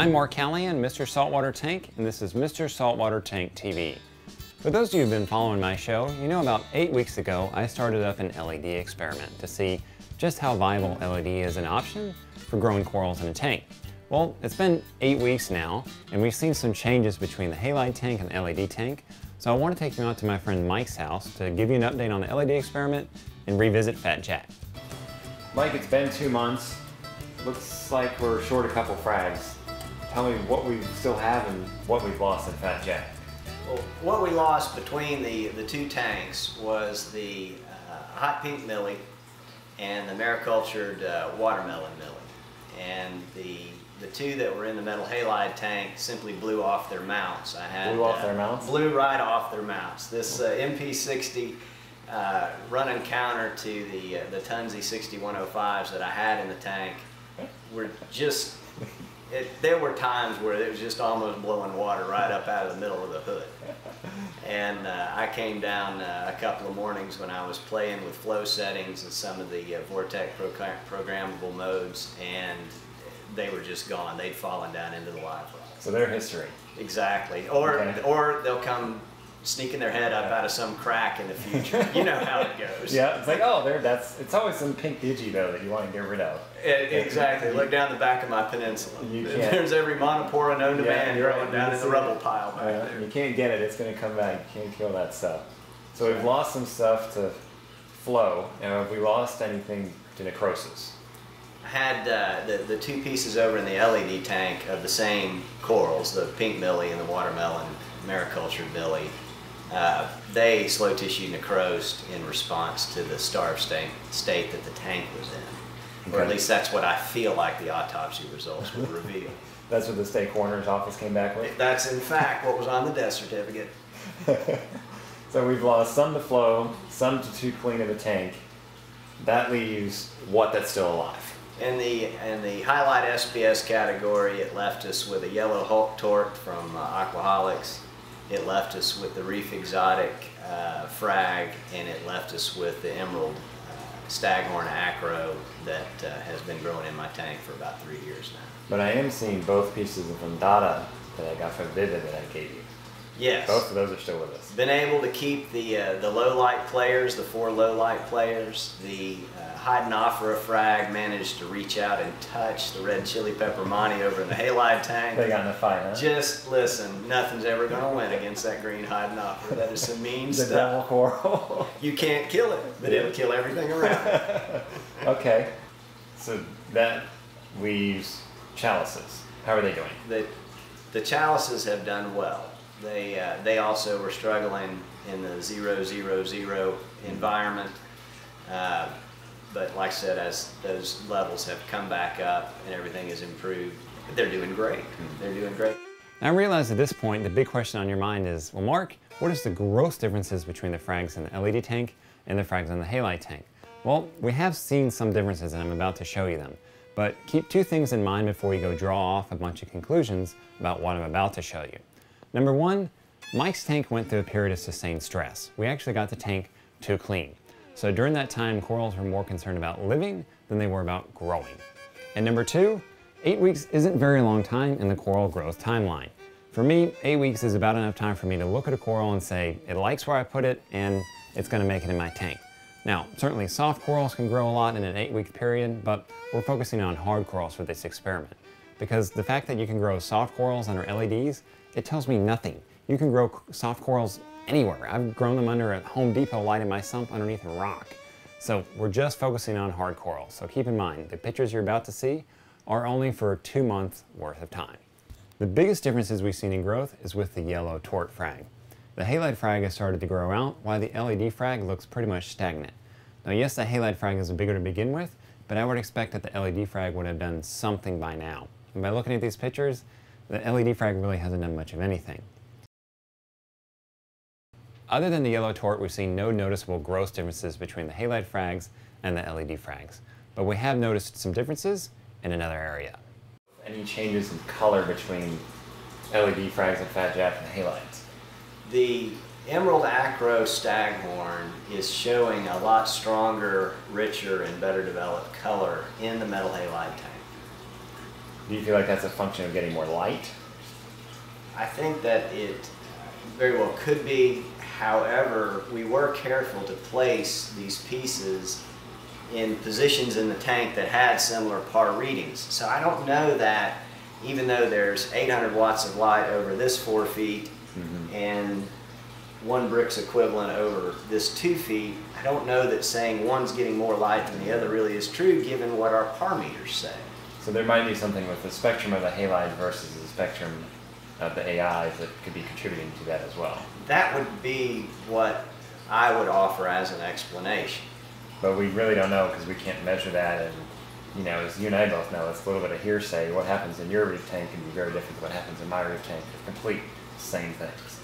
I'm Mark Callahan, Mr. Saltwater Tank, and this is Mr. Saltwater Tank TV. For those of you who've been following my show, you know about 8 weeks ago I started up an LED experiment to see just how viable LED is an option for growing corals in a tank. Well, it's been 8 weeks now, and we've seen some changes between the halide tank and the LED tank, so I want to take you out to my friend Mike's house to give you an update on the LED experiment and revisit Fat Jack. Mike, it's been 2 months. Looks like we're short a couple frags. Tell me what we still have and what we've lost in Fat Jack. Well, what we lost between the two tanks was the hot pink millie and the maricultured watermelon millie. And the two that were in the metal halide tank simply blew off their mounts. Blew off their mounts? Blew right off their mounts. This MP60 running counter to the Tunzi 6105s that I had in the tank were just... there were times where it was just almost blowing water right up out of the middle of the hood. And I came down a couple of mornings when I was playing with flow settings and some of the Vortex programmable modes, and they were just gone. They'd fallen down into the live rock. So they're history. Exactly. Or they'll come sneaking their head up out of some crack in the future. You know how it goes. Yeah, it's like, oh, it's always some pink digi though that you want to get rid of. Exactly. Look down the back of my peninsula. There's every monopora known to man growing down in the rubble pile back there. You can't get it. It's going to come back. You can't kill that stuff. So we've lost some stuff to flow. And have we lost anything to necrosis? I had the two pieces over in the LED tank of the same corals, the pink millie and the watermelon maricultured millie. They slow tissue necrosed in response to the starved state that the tank was in. Okay. Or at least that's what I feel like the autopsy results would reveal. That's what the state coroner's office came back with? That's in fact what was on the death certificate. So we've lost some to flow, some to too clean of a tank. That leaves what that's still alive? In the highlight SPS category, it left us with a yellow Hulk tort from Aquaholics. It left us with the Reef Exotic frag, and it left us with the Emerald Staghorn Acro that has been growing in my tank for about 3 years now. But I am seeing both pieces of Vendata that I got from Vivid that I gave you. Yes. Both of those are still with us. Been able to keep the low light players, the 4 low light players. The Hydenoptera frag managed to reach out and touch the red chili pepper monty over in the halide tank. They got in a fight, huh? Just listen, nothing's ever going to win against that green Hydenoptera. That is some mean stuff. The devil coral. You can't kill it, but it'll kill everything around it. Okay, so that leaves chalices. How are they doing? The chalices have done well. They also were struggling in the 0-0-0 environment. But like I said, as those levels have come back up and everything has improved, they're doing great. They're doing great. Now I realize at this point the big question on your mind is, well, Mark, what is the gross differences between the frags in the LED tank and the frags in the halide tank? Well, we have seen some differences and I'm about to show you them. But keep 2 things in mind before you go draw off a bunch of conclusions about what I'm about to show you. Number 1, Mike's tank went through a period of sustained stress. We actually got the tank too clean. So during that time, corals were more concerned about living than they were about growing. And number 2, 8 weeks isn't very long time in the coral growth timeline. For me, 8 weeks is about enough time for me to look at a coral and say, it likes where I put it and it's going to make it in my tank. Now, certainly soft corals can grow a lot in an 8-week period, but we're focusing on hard corals for this experiment. Because the fact that you can grow soft corals under LEDs, it tells me nothing. You can grow soft corals anywhere. I've grown them under a Home Depot light in my sump underneath a rock. So we're just focusing on hard corals. So keep in mind, the pictures you're about to see are only for 2 months worth of time. The biggest differences we've seen in growth is with the yellow tort frag. The halide frag has started to grow out, while the LED frag looks pretty much stagnant. Now yes, the halide frag is bigger to begin with, but I would expect that the LED frag would have done something by now. And by looking at these pictures, the LED frag really hasn't done much of anything. Other than the yellow tort, we've seen no noticeable gross differences between the halide frags and the LED frags. But we have noticed some differences in another area. Any changes in color between LED frags and Fat Jack and the halides? The Emerald Acro Staghorn is showing a lot stronger, richer, and better developed color in the metal halide tank. Do you feel like that's a function of getting more light? I think that it very well could be. However, we were careful to place these pieces in positions in the tank that had similar par readings. So I don't know that, even though there's 800 watts of light over this 4 feet and 1 brick's equivalent over this 2 feet, I don't know that saying one's getting more light than the other really is true, given what our par meters say. So there might be something with the spectrum of the halide versus the spectrum of the AIs that could be contributing to that as well. That would be what I would offer as an explanation. But we really don't know because we can't measure that, and you know, as you and I both know, it's a little bit of hearsay. What happens in your reef tank can be very different than what happens in my reef tank. They're complete same things.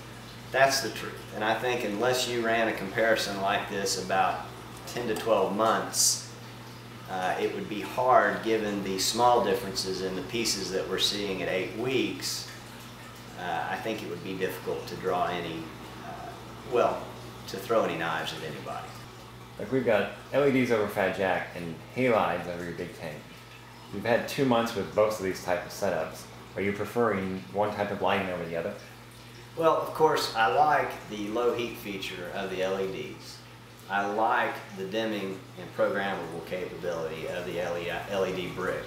That's the truth. And I think unless you ran a comparison like this about 10 to 12 months, it would be hard, given the small differences in the pieces that we're seeing at 8 weeks. I think it would be difficult to draw any, to throw any knives at anybody. Like we've got LEDs over Fat Jack and halides over your big tank. You've had 2 months with both of these type of setups. Are you preferring one type of lighting over the other? Well, of course, I like the low heat feature of the LEDs. I like the dimming and programmable capability of the LED brick.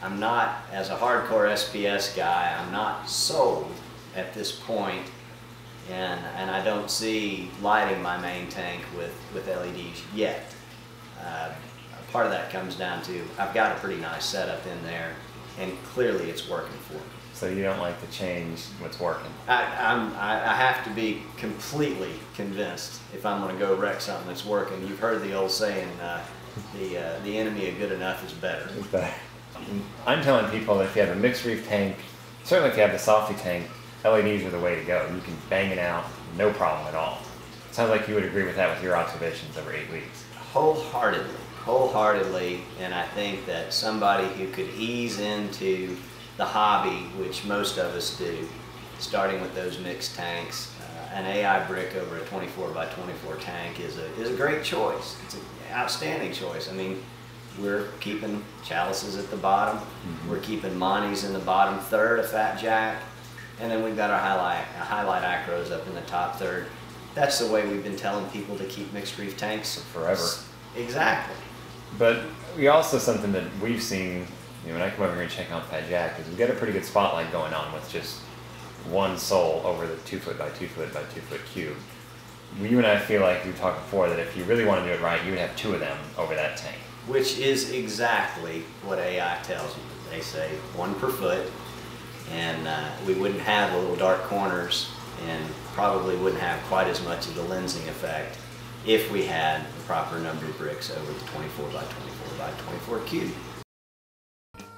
I'm not, as a hardcore SPS guy, I'm not sold at this point, and I don't see lighting my main tank with LEDs yet. Part of that comes down to I've got a pretty nice setup in there, and clearly it's working for me. So you don't like to change what's working? I have to be completely convinced if I'm going to go wreck something that's working. You've heard the old saying, the enemy of good enough is better. It's better. I'm telling people that if you have a mixed reef tank, certainly if you have the softy tank, LEDs are the way to go. You can bang it out, no problem at all. It sounds like you would agree with that with your observations over 8 weeks. Wholeheartedly, and I think that somebody who could ease into the hobby, which most of us do, starting with those mixed tanks, an AI brick over a 24 by 24 tank is a great choice. It's an outstanding choice. I mean, we're keeping chalices at the bottom, we're keeping Monties in the bottom third of Fat Jack, and then we've got our highlight acros up in the top third. That's the way we've been telling people to keep mixed reef tanks forever. Exactly. But we also, something that we've seen, you know, when I come over here and check out Fat Jack, is we get a pretty good spotlight going on with just one sole over the 2 foot by 2 foot by 2 foot cube. You and I feel like we talked before that if you really want to do it right, you would have 2 of them over that tank. Which is exactly what AI tells you. They say 1 per foot, and we wouldn't have the little dark corners and probably wouldn't have quite as much of the lensing effect if we had the proper number of bricks over the 24 by 24 by 24 cube.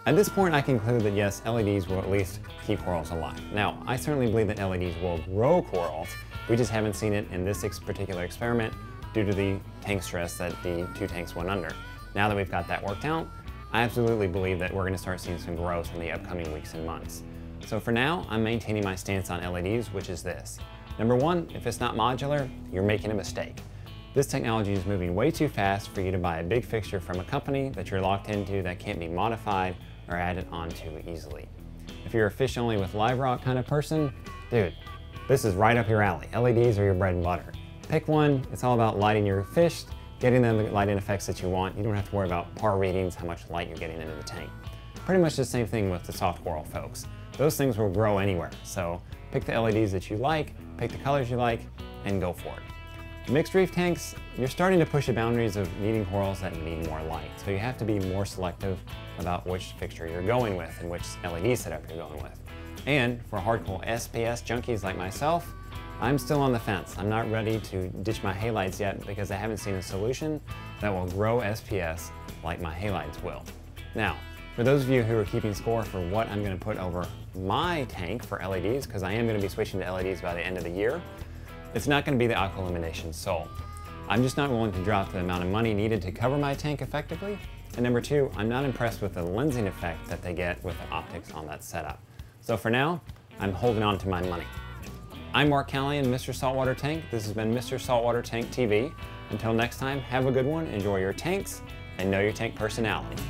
At this point, I conclude that yes, LEDs will at least keep corals alive. Now, I certainly believe that LEDs will grow corals. We just haven't seen it in this particular experiment due to the tank stress that the 2 tanks went under. Now that we've got that worked out, I absolutely believe that we're going to start seeing some growth in the upcoming weeks and months. So for now, I'm maintaining my stance on LEDs, which is this. Number 1, if it's not modular, you're making a mistake. This technology is moving way too fast for you to buy a big fixture from a company that you're locked into that can't be modified or added onto easily. If you're a fish only with live rock kind of person, dude, this is right up your alley. LEDs are your bread and butter. Pick one, it's all about lighting your fish, getting them the lighting effects that you want. You don't have to worry about par readings, how much light you're getting into the tank. Pretty much the same thing with the soft coral, folks. Those things will grow anywhere, so pick the LEDs that you like, pick the colors you like, and go for it. Mixed reef tanks, you're starting to push the boundaries of needing corals that need more light, so you have to be more selective about which fixture you're going with and which LED setup you're going with. And for hardcore SPS junkies like myself, I'm still on the fence. I'm not ready to ditch my halides yet because I haven't seen a solution that will grow SPS like my halides will. Now, for those of you who are keeping score for what I'm going to put over my tank for LEDs, because I am going to be switching to LEDs by the end of the year, it's not going to be the Aqua Illumination Sol. I'm just not willing to drop the amount of money needed to cover my tank effectively. And number 2, I'm not impressed with the lensing effect that they get with the optics on that setup. So for now, I'm holding on to my money. I'm Mark Callahan, Mr. Saltwater Tank. This has been Mr. Saltwater Tank TV. Until next time, have a good one, enjoy your tanks, and know your tank personality.